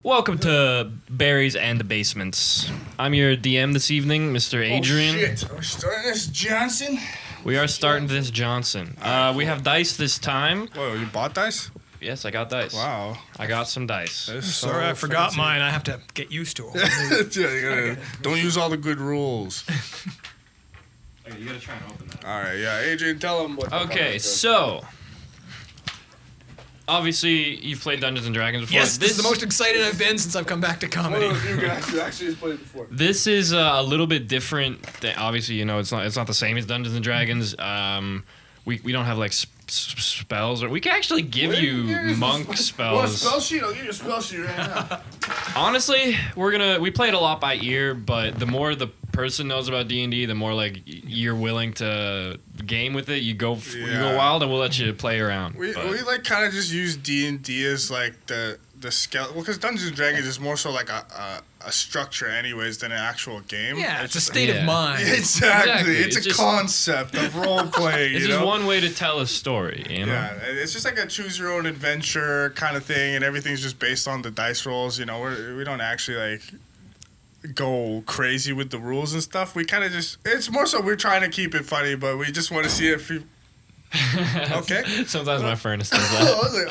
Welcome to Berries and the Basements. I'm your DM this evening, Mr. Adrian. Oh shit, are we starting this Johnson? We are starting this Johnson. We have dice this time. Whoa, you bought dice? Yes, I got dice. Wow. I got some dice. Sorry, I forgot mine. I have to get used to them. Don't use all the good rules. Okay, you gotta try and open that. Alright, yeah, Adrian, tell him what Okay, so... Obviously, you've played Dungeons & Dragons before. Yes, this is the most excited I've been since I've come back to comedy. One of you guys who actually has played before. This is a little bit different. Obviously, you know, it's not the same as Dungeons & Dragons. We don't have, like, spells. Or we can actually give you monk spells. Well, spell sheet? I'll give you a spell sheet right now. Honestly, we play it a lot by ear, but the more the person knows about D&D, the more like you're willing to game with it. You go wild, and we'll let you play around. We like kind of just use D&D as like the skeleton. Well, because Dungeons and Dragons is more so like a structure, anyways, than an actual game. Yeah, it's a state of mind. Exactly. It's a concept of role playing. It's just one way to tell a story. You know? Yeah, it's just like a choose your own adventure kind of thing, and everything's just based on the dice rolls. You know, we don't actually like go crazy with the rules and stuff. We kind of just, it's more so we're trying to keep it funny, but we just want to see if you. Okay. Sometimes my furnace does I that. was like,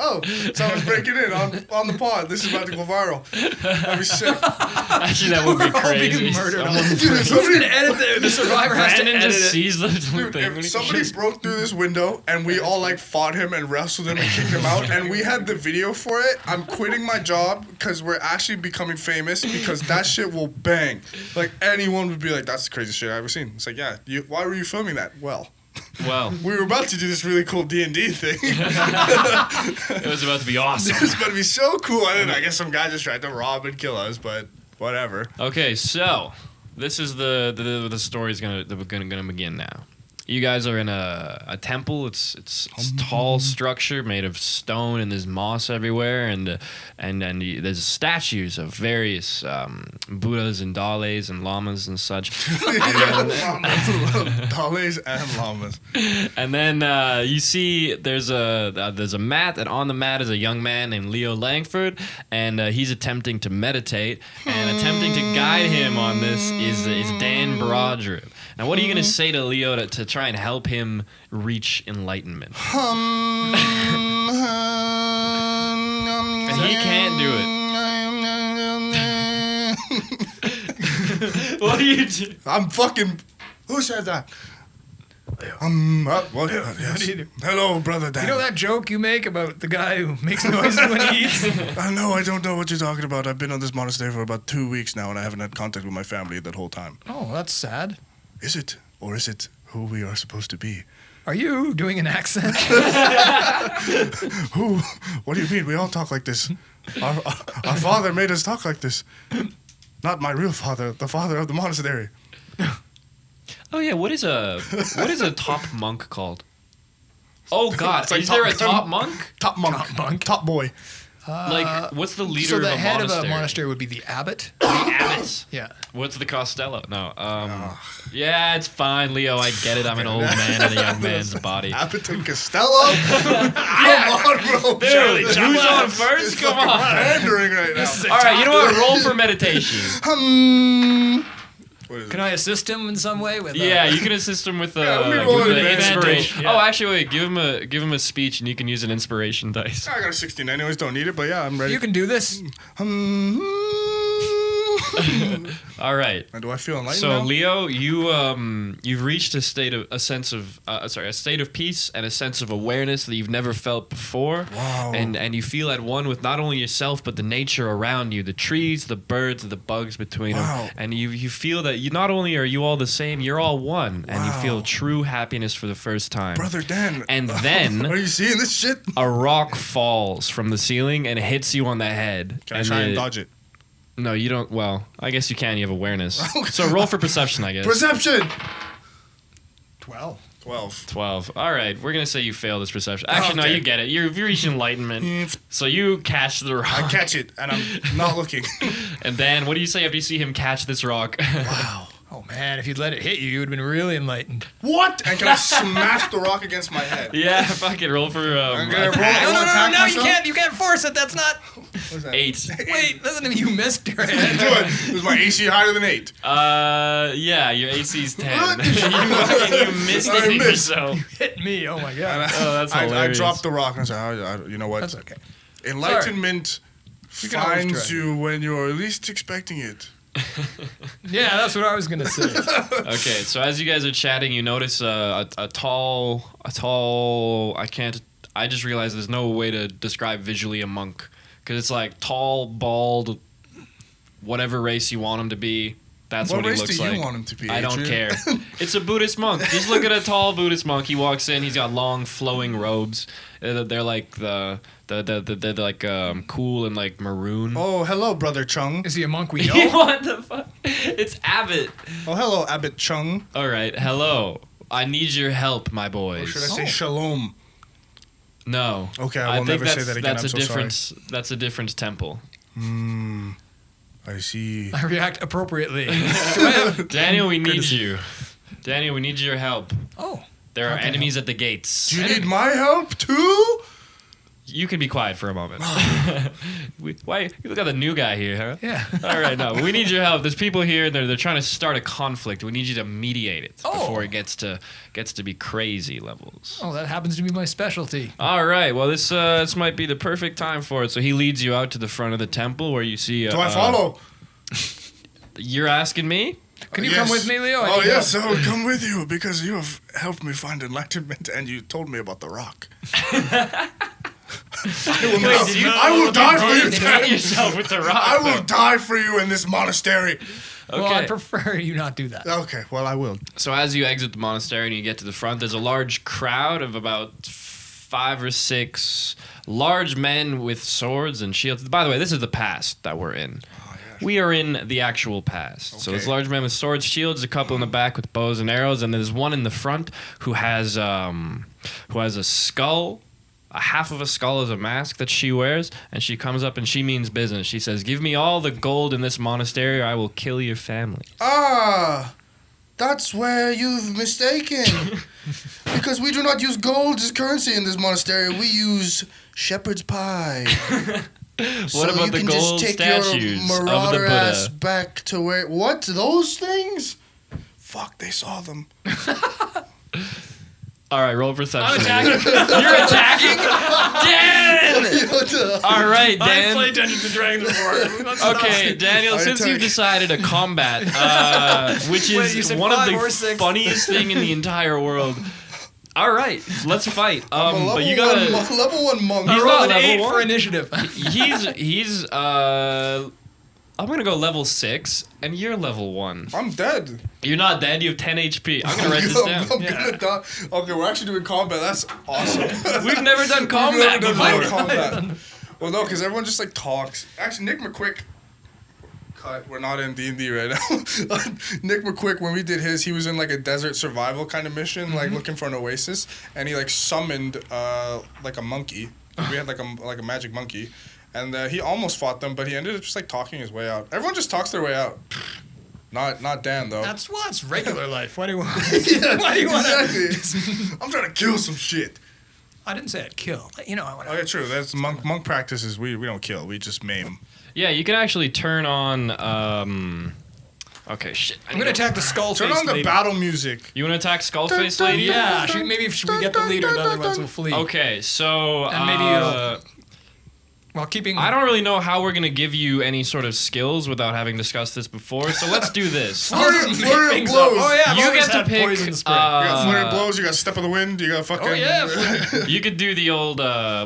someone's breaking in on the pod. This is about to go viral. That'd be sick. Actually, that would be crazy. Who's gonna edit the survivor has to Brandon edit just it. sees the Dude, thing. if somebody broke through this window and we all like fought him and wrestled him and kicked him out and we had the video for it, I'm quitting my job because we're actually becoming famous because that shit will bang. Like anyone would be like, that's the craziest shit I've ever seen. It's like, yeah, why were you filming that? Well, we were about to do this really cool D&D thing. It was about to be awesome. It was about to be so cool. And then I guess some guy just tried to rob and kill us, but whatever. Okay, so this is the story's gonna begin now. You guys are in a temple. It's a tall structure made of stone, and there's moss everywhere, and there's statues of various Buddhas and Dales and lamas and such. Dales and llamas. And then you see there's a mat, and on the mat is a young man named Leo Langford, and he's attempting to meditate, and attempting to guide him on this is Dan Brodirib. Now, what are you going to say to Leo to try and help him reach enlightenment? And he can't do it. What do you do? I'm fucking... Who said that? What? Yes. do you do? Hello, brother Dan. You know that joke you make about the guy who makes noises when he eats? No, I don't know what you're talking about. I've been on this monastery for about 2 weeks now, and I haven't had contact with my family that whole time. Oh, that's sad. Is it? Or is it who we are supposed to be? Are you doing an accent? Who? What do you mean? We all talk like this. Our father made us talk like this. Not my real father, the father of the monastery. Oh yeah, what is a top monk called? Oh God, Like is there a top top monk? Top monk. Top boy. Like, what's the leader So of the a head monastery? of a monastery would be the abbot? The abbot. Yeah. What's the Costello? No. Yeah, it's fine, Leo. I get it. I'm an old man in a young man's body. Abbot and Costello? Come on, bro. Dude, who's on first? Come on. Pandering right now. All right, you know what? Roll for meditation. What is it? Can I assist him in some way with Yeah, you can assist him with let me roll with an inspiration. Yeah. Oh, actually, wait. Give him a speech, and you can use an inspiration dice. I got a 16 anyways, don't need it, but yeah, I'm ready. You can do this. All right. And do I feel enlightened So now? Leo, you've reached a state of peace and a sense of awareness that you've never felt before. Wow. And you feel at one with not only yourself but the nature around you, the trees, the birds, the bugs between Wow. them. And you feel that you not only are you all the same, you're all one, and you feel Wow. true happiness for the first time. Brother Dan. And then Are you seeing this shit? a rock falls from the ceiling and hits you on the head. Can I try and dodge it? No, you don't. Well, I guess you can. You have awareness. So roll for perception, I guess. Perception! 12. 12. All right, we're gonna say you fail this perception. Actually, no, Okay. you get it. You've reached enlightenment. So you catch the rock. I catch it, and I'm not looking. And then, what do you say after you see him catch this rock? Wow. Oh, Man, if you'd let it hit you, you would have been really enlightened. What? And can I smash the rock against my head? Yeah, fucking roll for I'm gonna roll. attack. I will attack You myself? can't force it. That's not. What's that? 8. Wait, doesn't mean you missed your Do head. it. Was my AC higher than 8? Yeah, your AC's 10. What? you missed I it missed. yourself. Hit me. Oh my god. Oh, that's I hilarious. dropped the rock and said, you know what? That's okay. Enlightenment We can always finds try. you when you're least expecting it. Yeah, that's what I was gonna say. Okay, so as you guys are chatting, you notice a tall. I just realized there's no way to describe visually a monk because it's like tall, bald, whatever race you want him to be. That's What what, he race looks do like. you want him to be, I don't Adrian? care. It's a Buddhist monk. Just look at a tall Buddhist monk. He walks in. He's got long, flowing robes. They're like they're like cool and like maroon. Oh, hello, Brother Chung. Is he a monk we know? What the fuck? It's Abbott. Oh, hello, Abbot Chung. All right, hello. I need your help, my Or boys. should I say shalom? No. Okay, I will never say that again. That's I'm a so different. That's a different temple. I see. I react appropriately. Do I have... Daniel, we need you. Daniel, we need your help. Oh. There are Okay. enemies at the gates. Do you need my help too? You can be quiet for a moment. Why? You look at the new guy here, huh? Yeah. All right, no. We need your help. There's people here. They're trying to start a conflict. We need you to mediate it before it gets to be crazy levels. Oh, that happens to be my specialty. All right. Well, this might be the perfect time for it. So he leads you out to the front of the temple where you see. Do I follow? You're asking me? Can you Yes. come with me, Leo? Oh, yes, I will come with you because you have helped me find enlightenment and you told me about the rock. I will die for you, Hit Dad. yourself with the rock. I will though. die for you in this monastery. Well, Okay. I prefer you not do that. Okay, well, I will. So as you exit the monastery and you get to the front, there's a large crowd of about 5 or 6 large men with swords and shields. By the way, this is the past that we're in. We are in the actual past. So there's Okay. large men with swords, shields, a couple in the back with bows and arrows, and there's one in the front who has a skull. A half of a skull is a mask that she wears, and she comes up and she means business. She says, "Give me all the gold in this monastery, or I will kill your family." Ah, that's where you've mistaken. Because we do not use gold as currency in this monastery. We use shepherd's pie. What about you the can gold just take statues your of the marauder Buddha? ass back to where... What? Those things? Fuck, they saw them. All right, roll perception. I'm attacking. You're attacking? Dan! All right, I've Dan. played Dungeons and Dragons before. Let's Okay, not- Daniel, I since you've attack. decided a combat, which Wait, you is said one of 5 the or 6? funniest thing in the entire world. All right, let's fight. I'm a But you level gotta. level 1 monk. I He's rolled not an level 8 for one. initiative. He's I'm gonna go level 6, and you're level 1. I'm dead. You're not dead. You have 10 HP. I'm gonna write this down. I'm gonna die. Okay, we're actually doing combat. That's awesome. We've never done We've combat never done before. combat. Well, no, because everyone just like talks. Actually, Nick McQuick. Cut. We're not in D&D right now. Nick McQuick, when we did his, he was in like a desert survival kind of mission, like looking for an oasis, and he like summoned like a monkey. We had like a magic monkey, and he almost fought them, but he ended up just like talking his way out. Everyone just talks their way out. Not Dan though. That's regular life. Why do you want? Yeah, Why do you want to? exactly. I'm trying to kill some shit. I didn't say I'd kill. You know, I want Oh yeah, true. That's monk practices. We don't kill. We just maim. Yeah, you can actually turn on. Okay, shit. I'm gonna attack the skull Turn face on the lady. battle music. You want to attack Skullface Lady? Yeah, maybe if we get the leader, the other ones will flee. Okay, so And maybe while keeping. I don't really know how we're gonna give you any sort of skills without having discussed this before. So let's do this. Flurry of things up. blows. Oh yeah, I've You always get to had pick. poison spray. You got flurry of blows. You got step of the wind. You got fucking. Oh, yeah, You could do the old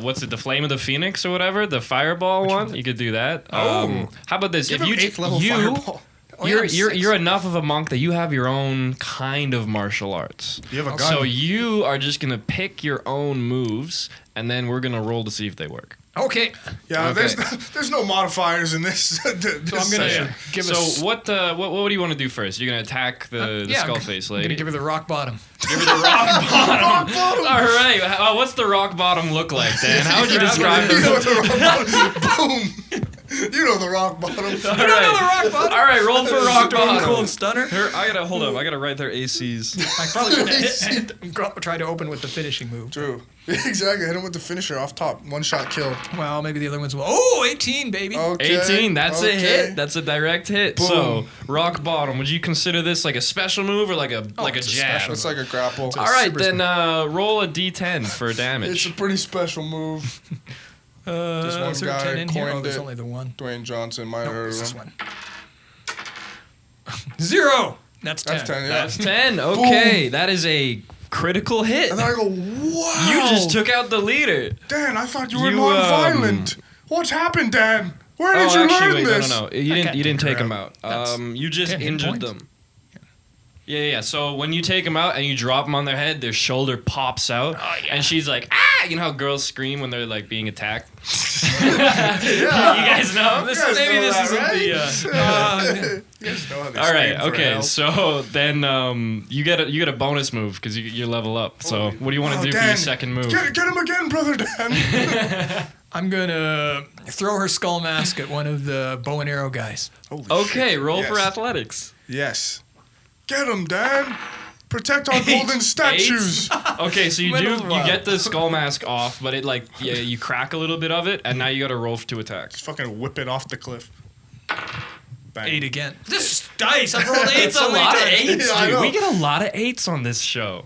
what's it? The Flame of the Phoenix or whatever, the Fireball one. You could do that. Oh. How about this? Give if him you 8th level you fireball. Oh, yeah, I'm you're 6. you're enough of a monk that you have your own kind of martial arts. You have a gun. So you are just gonna pick your own moves, and then we're gonna roll to see if they work. Okay. Yeah, Okay. there's no modifiers in this. So I'm gonna Yeah. give So us. what do you want to do first? You're gonna attack the yeah, Skullface I'm Lady. gonna give her the rock bottom. Give her the rock bottom. All right. What's the rock bottom look like, Dan? How would you describe You know it? what the rock bottom- Boom. You know the rock bottom. All You don't know the rock bottom. All right, roll for rock Stone bottom. Cold Stunner. I gotta hold up. I gotta write their ACs. I probably should try to open with the finishing move. True. Exactly. Hit him with the finisher off top. One shot kill. Well, maybe the other ones will. Oh, 18, baby. Okay. 18. That's a okay. hit. That's a direct hit. Boom. So rock bottom. Would you consider this like a special move or like a it's a jab? special That's like a grapple. All right, super then roll a d10 for It's damage. a pretty special move. Just one is there a guy 10 in here? Oh, coined there's it. only the one. Dwayne Johnson might have No, heard it's of this him. one. 0. That's 10. That's 10, yeah. That's 10. Okay, that is a critical hit. And then I go, wow. You just took out the leader. Dan, I thought you were You, non-violent. What's happened, Dan? Where did you learn this? No. You didn't take him out. You just Can't hit injured points. them. Yeah. So when you take them out and you drop them on their head, their shoulder pops out, and she's like, "Ah!" You know how girls scream when they're like being attacked. You guys know. You guys Maybe know this that, isn't right? the. You guys know how they All right. scream for Okay. help. So then you get a bonus move because you level up. So what do you want to Oh, do for Dan, your second move? Get him again, brother Dan. I'm going to throw her skull mask at one of the bow and arrow guys. Holy Okay. shit. Roll for Yes. athletics. Yes. Get him, Dan. Protect our golden statues. Okay, so you Middle you row. get the skull mask off, but it you crack a little bit of it, and now you got to roll for 2 attacks. Just fucking whip it off the cliff. Bang. 8 again. This dice. I've rolled 8 It's a so many lot of times. 8s, Yeah, I dude. know. We get a lot of 8s on this show.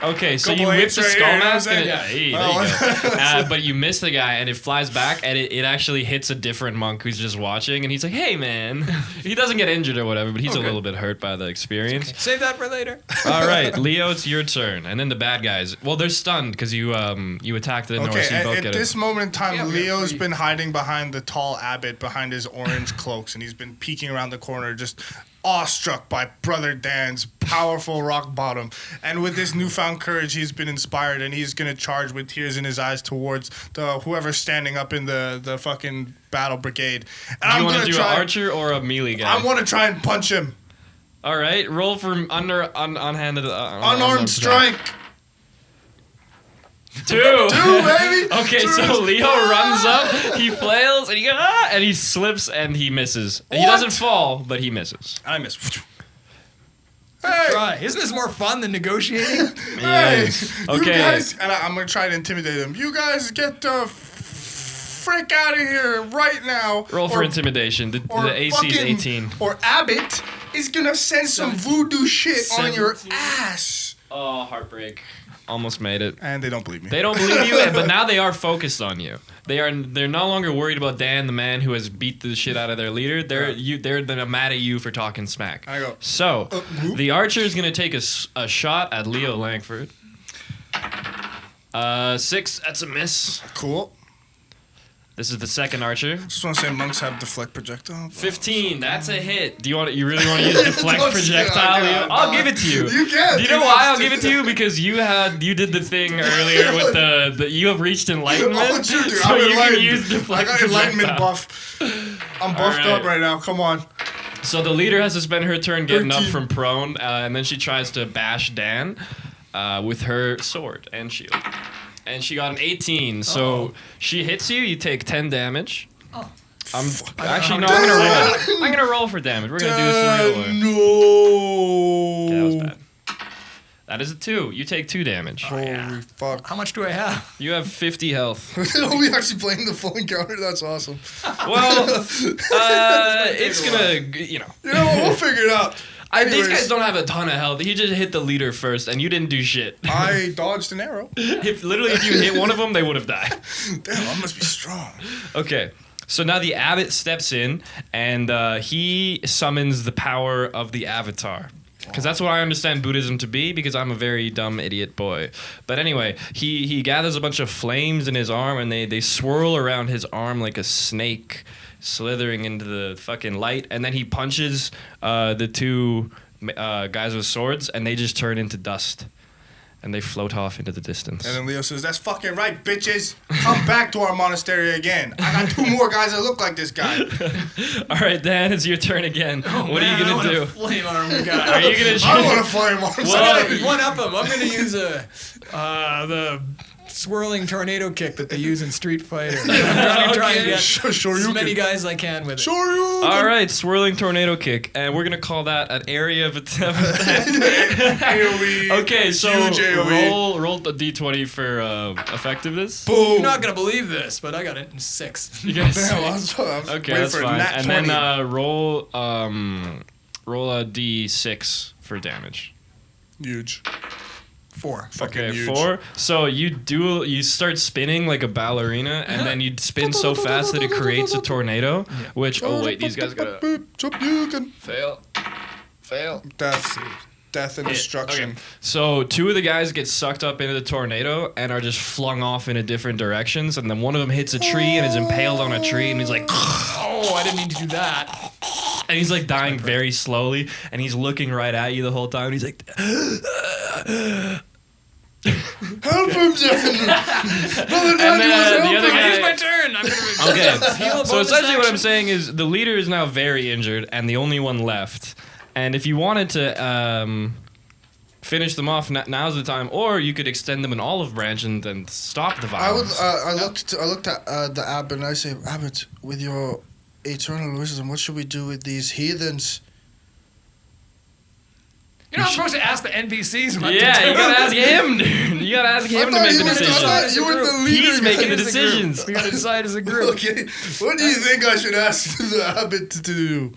Okay, so Couple you whip eights the right skull here, you know what I'm mask, and saying? hey, Oh. there you go. But you miss the guy, and it flies back, and it actually hits a different monk who's just watching, and he's like, "Hey, man," he doesn't get injured or whatever, but he's a Okay. little bit hurt by the experience. Save that for later. All right, Leo, it's your turn, and then the bad guys. Well, they're stunned because you attacked the north, Okay, so you both at get this it. moment in time, Yeah, we have Leo's 3. been hiding behind the tall abbot behind his orange cloaks, and he's been peeking around the corner, just awestruck by Brother Dan's powerful rock bottom. And with this newfound courage, he's been inspired, and he's gonna charge with tears in his eyes towards whoever's standing up in the fucking battle brigade. And Do you I'm want to gonna do try. an archer or a melee guy? I want to try and punch him. All right, roll for unhanded Unarmed strike. 2. 2, baby. Okay, so Leo runs up, he flails, and he slips and he misses. He What? doesn't fall, but he misses. I miss. Hey. Try. Isn't this more fun than negotiating? Hey, Yes. you Okay. guys, and I'm gonna try to intimidate him. You guys get the frick out of here right now. Roll for or- intimidation. The or AC is fucking- 18. Or Abbott is gonna send some voodoo shit on your 17. ass. Oh, heartbreak. Almost made it. And they don't believe me. They don't believe you, but now they are focused on you. They're no longer worried about Dan, the man who has beat the shit out of their leader. They're mad at you for talking smack. I go. So whoop. the archer is gonna take a shot at Leo Langford. 6. That's a miss. Cool. This is the second archer. Just want to say monks have deflect projectile. 15. That's a hit. Do you really want to use deflect Don't- projectile? yeah, Leo? I'll give it to you. You can. Do you know why I'll give it to you? Because you did the thing earlier with the you have reached enlightenment. Oh, true, dude. So I'm you can enlightened. use I deflect got enlightenment projectile. buff. I'm buffed Alright. up right now. Come on. So the leader has to spend her turn getting up 13. from prone, and then she tries to bash Dan with her sword and shield. And she got an 18, so she hits you. You take 10 damage. Oh. I'm I'm gonna roll. I'm gonna roll for damage. We're gonna do this the real way. No. Okay, that was bad. That is a 2. You take 2 damage. Holy fuck. How much do I have? You have 50 health. Are we actually playing the full encounter? That's awesome. Well, it's gonna, You know what? We'll figure it out. these Anyways, guys don't have a ton of health. He just hit the leader first, and you didn't do shit. I dodged an arrow. If you hit one of them, they would have died. Damn, I must be strong. Okay, so now the abbot steps in, and he summons the power of the avatar. Because that's what I understand Buddhism to be, because I'm a very dumb idiot boy. But anyway, he gathers a bunch of flames in his arm, and they swirl around his arm like a snake, slithering into the fucking light. And then he punches the 2 guys with swords, and they just turn into dust. And they float off into the distance. And then Leo says, "That's fucking right, bitches. Come back to our monastery again. I got 2 more guys that look like this guy." All right, Dan, it's your turn again. What are you gonna do? Flame arm guy. Are you gonna I want to flame on Well, One up him. I'm gonna use the swirling tornado kick that they use in Street Fighter. I'm gonna try and get as many guys as I can with it. All right, swirling tornado kick, and we're gonna call that an area of attack. AOE. Okay, so Huge AOE. roll the d20 for effectiveness. Boom. You're not gonna believe this, but I got it in 6. You guys. Damn, I was Okay, waiting that's for a fine. nat And 20. then roll a d6 for damage. Huge. 4. Fucking Okay, huge. 4. So you start spinning like a ballerina, and then you spin so fast that it creates a tornado. Which wait, these guys gotta fail. Death and destruction. Okay. So 2 of the guys get sucked up into the tornado and are just flung off into different directions, and then one of them hits a tree and is impaled on a tree, and he's like, Oh, I didn't mean to do that. and he's like dying very slowly, and he's looking right at you the whole time. And he's like, Help him, Jen! Brother and then the other Here's my guy. turn. I'm gonna Okay, heal a so bonus essentially what I'm action. saying is the leader is now very injured and the only one left. And if you wanted to finish them off, now's the time. Or you could extend them an olive branch and then stop the violence. I looked at the abbot and I say, Abbot, with your eternal wisdom, what should we do with these heathens? You're not supposed to ask the NPCs what to Yeah, do. you gotta ask him, dude. You gotta ask him to make the I decision. thought you were the leader. He's making the Here's the group. decisions. We gotta decide as a group. Okay, what do you think I should ask the abbot to do?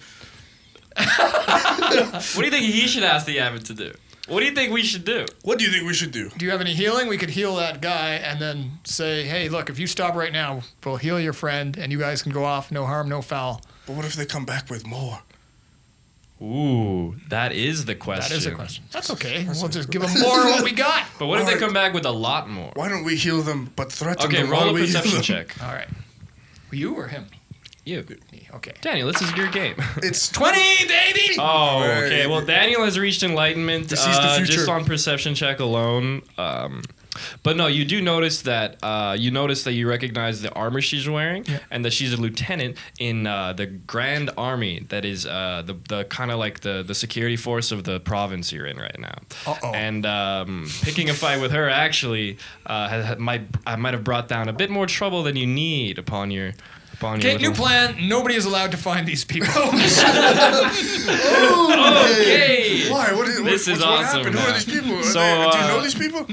What do you think he should ask the abbot to do? What do you think we should do? What do you think we should do? Do you have any healing? We could heal that guy and then say, hey, look, if you stop right now, we'll heal your friend and you guys can go off, no harm, no foul. But what if they come back with more? Ooh, that is the question. That is a question. That's okay. We'll just give them more of what we got. But what if they Alright. come back with a lot more? Why don't we heal them but threaten Okay, them roll while a we heal perception them? check. All right. You or him? You. Me. Okay. Daniel, this is your game. It's 20, baby! Oh, Right. okay. Well, Daniel has reached enlightenment This is the future. just on perception check alone. But no, you do notice that you recognize the armor she's wearing, and that she's a lieutenant in the Grand Army. That is the kind of like the security force of the province you're in right now. Uh-oh. And picking a fight with her actually might have brought down a bit more trouble than you need upon your. Okay, new plan. Nobody is allowed to find these people. Okay. Why? This is what awesome happened? Who now. are these people? So, do you know uh, these people?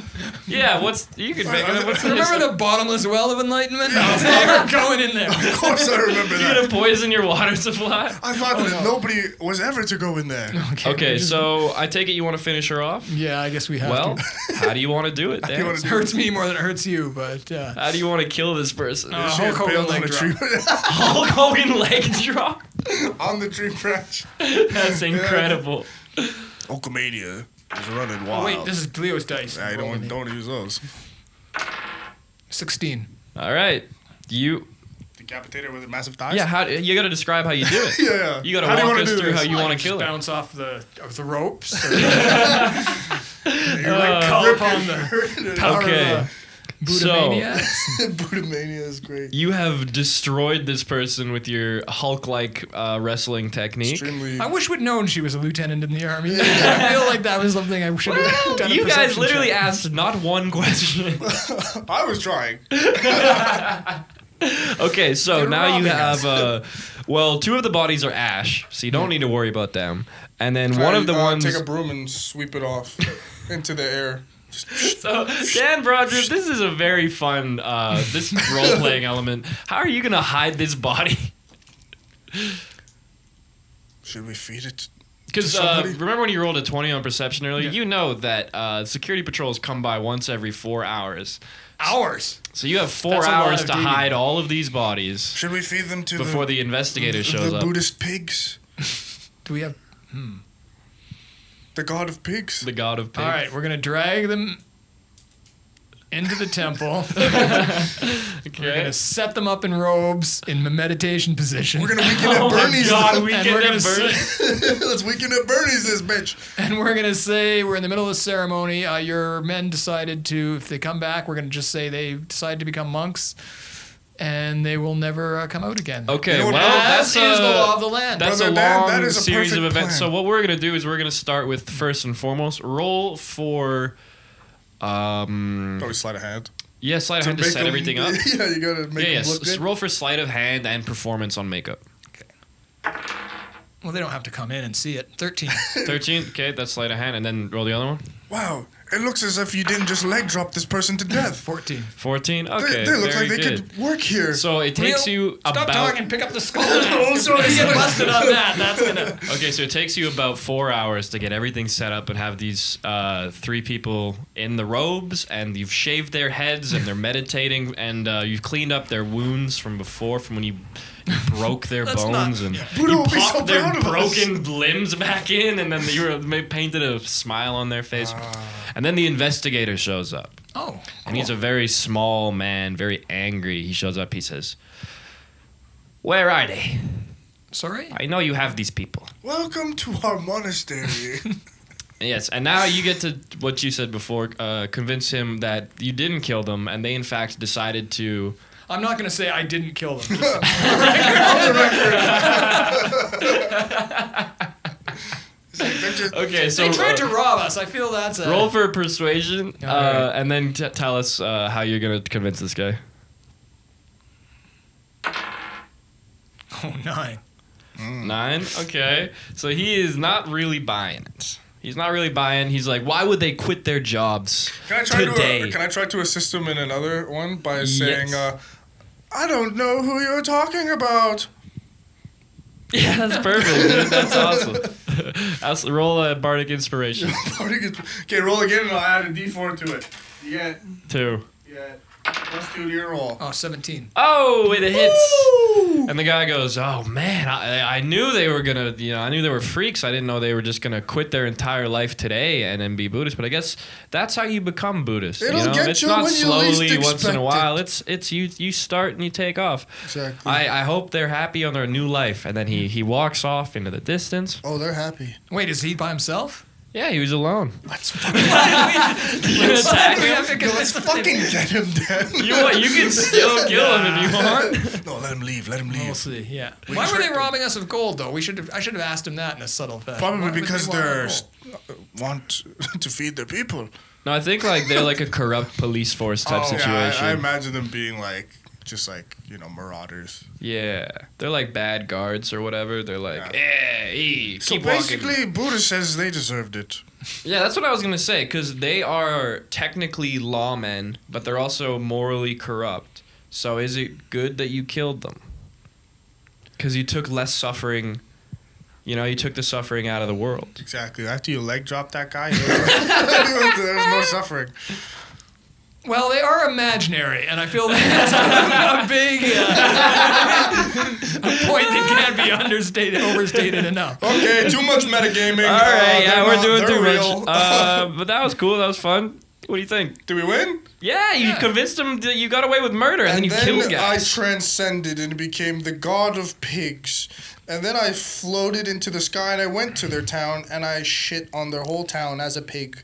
Yeah, you could make it. What's the Remember the bottomless well of enlightenment? We're going in there. Of course I remember You're that. gonna poison your water supply? I thought that nobody was ever to go in there. Okay, so I take it you want to finish her off? Yeah, I guess we have Well, to. how do you want to do it, do you Dan? wanna It hurts me more than it hurts you, but How do you want to kill this person? She Hulk Hogan bailed on leg a drop. tree Hulk Hogan leg drop? on the tree branch. That's incredible. Hulkamania is running Oh, wild. wait, this is Leo's dice. Nah, you don't want to use those. 16. All right, you. Decapitated with massive thighs. Yeah, you got to describe how you do it. Yeah. You got How do to you walk wanna us do through this? how you want to kill her. Bounce off the ropes. You're like call upon the the power Okay. of Buddha-mania. Buddha-mania is great. You have destroyed this person with your Hulk-like wrestling technique. Extremely. I wish we'd known she was a lieutenant in the army. I feel like that was something I should have done. You a guys perception literally check. asked not one question. I was trying. Okay, so They're now you robbing us. have, 2 of the bodies are ash, so you don't need to worry about them. And then one of the ones. Take a broom and sweep it off into the air. So, Dan Brodirib, this is a very fun, this role playing element. How are you going to hide this body? Should we feed it? Because somebody? remember when you rolled a 20 on perception earlier? You know that security patrols come by once every 4 hours. Hours. So you have 4 That's a lot hours of to digging. hide all of these bodies Should we feed them to before the investigator shows the up. Buddhist pigs? Do we have... The god of pigs? The god of pigs. All right, we're going to drag them into the temple. We're going to set them up in robes in meditation position. We're gonna weaken at Oh my Bernie's. god, though. we And can we're gonna burn. Let's weaken at Bernie's this bitch. And we're going to say, we're in the middle of the ceremony. Your men decided to, if they come back, we're going to just say they decided to become monks. And they will never come out again. Okay, You know what, well, As that's is the law of the land. That's Brother a Dan, long that is a series of perfect events. plan. So what we're gonna do is we're gonna start with first and foremost roll for. Probably sleight of hand. Yeah, sleight of hand to make set them- everything up. Yeah, you gotta make Yeah, them look yes. good. Roll for sleight of hand and performance on makeup. Well, they don't have to come in and see it. 13. 13. Okay, that's sleight of hand, and then roll the other one. Wow, it looks as if you didn't just leg drop this person to death. 14. 14. Okay, They look very like they good. could work here. So it takes you Stop about. talking. Pick up the skull. If you get busted on that, that's gonna. Okay, so it takes you about 4 hours to get everything set up and have these 3 people in the robes, and you've shaved their heads and they're meditating, and you've cleaned up their wounds from before, from when you broke their That's bones, not- and Buddha you will be so popped their proud of us. broken limbs back in, and then you were painted a smile on their face. And then the investigator shows up. Oh. And he's a very small man, very angry. He shows up, he says, "Where are they? Sorry? I know you have these people." Welcome to our monastery. Yes, and now you get to what you said before, convince him that you didn't kill them, and they in fact decided to... I'm not going to say I didn't kill them. Okay, so They tried to rob us. I feel that's a... roll for persuasion, All right. and then tell us how you're going to convince this guy. Oh, 9. 9? Okay. So he is not really buying it. He's not really buying. He's like, why would they quit their jobs today? Can I try to assist him in another one by Yes. saying, I don't know who you're talking about. Yeah, that's perfect, dude. That's awesome. Roll a bardic inspiration. Okay, roll again and I'll add a d4 to it. You get 2. plus 2 to your roll. Oh, 17. Oh, it hits. Woo! And the guy goes, "Oh man, I knew they were gonna, I knew they were freaks. I didn't know they were just gonna quit their entire life today and then be Buddhist. But I guess that's how you become Buddhist. It'll get it's you not when you least slowly once in expect a while. it. It's you start and you take off. Exactly. I hope they're happy on their new life." And then he walks off into the distance. Oh, they're happy. Wait, is he by himself? Yeah, he was alone. Let's fucking, You attack him. let's fucking get him dead. You can still kill him if you want. No, let him leave. Let him We'll leave. see. Yeah. We Why were they tricked them. robbing us of gold, though? I should have asked him that in a subtle fashion. Why Probably would they because want our they're gold? want to feed their people. No, I think like they're like a corrupt police force type situation. Yeah, I imagine them being like, just like, marauders. Yeah, they're like bad guards or whatever. They're like, hey, So keep walking. basically, Buddha says they deserved it. Yeah, that's what I was gonna say. Because they are technically lawmen, but they're also morally corrupt. So is it good that you killed them? Because you took less suffering. You took the suffering out of the world. Exactly. After you leg drop that guy, there's no suffering. Well, they are imaginary, and I feel that's a big a point that can't be overstated enough. Okay, too much metagaming. All right, yeah, we're doing too real. much. But that was cool. That was fun. What do you think? Did we win? Yeah, you convinced them that you got away with murder, and then you then killed I guys. transcended and became the god of pigs. And then I floated into the sky and I went to their town and I shit on their whole town as a pig.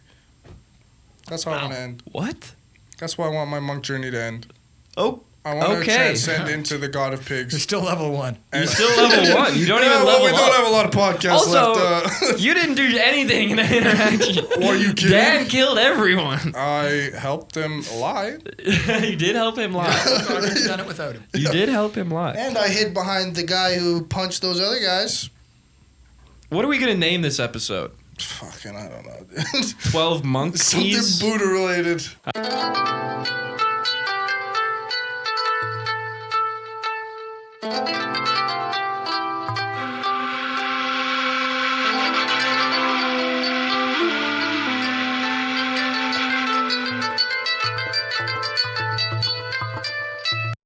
That's how I want to end. What? That's why I want my monk journey to end. Oh, I want to Okay. transcend into the god of You're pigs. still level 1. you're still level 1. You don't even well, level we don't up. have a lot of podcasts Also, left. you didn't do anything in that interaction. Are you kidding? Dan killed everyone. I helped them lie. You did help him lie. I've done it without him. You did help him lie. And I hid behind the guy who punched those other guys. What are we gonna name this episode? Fucking, I don't know, dude. 12 monkeys. Something Buddha related.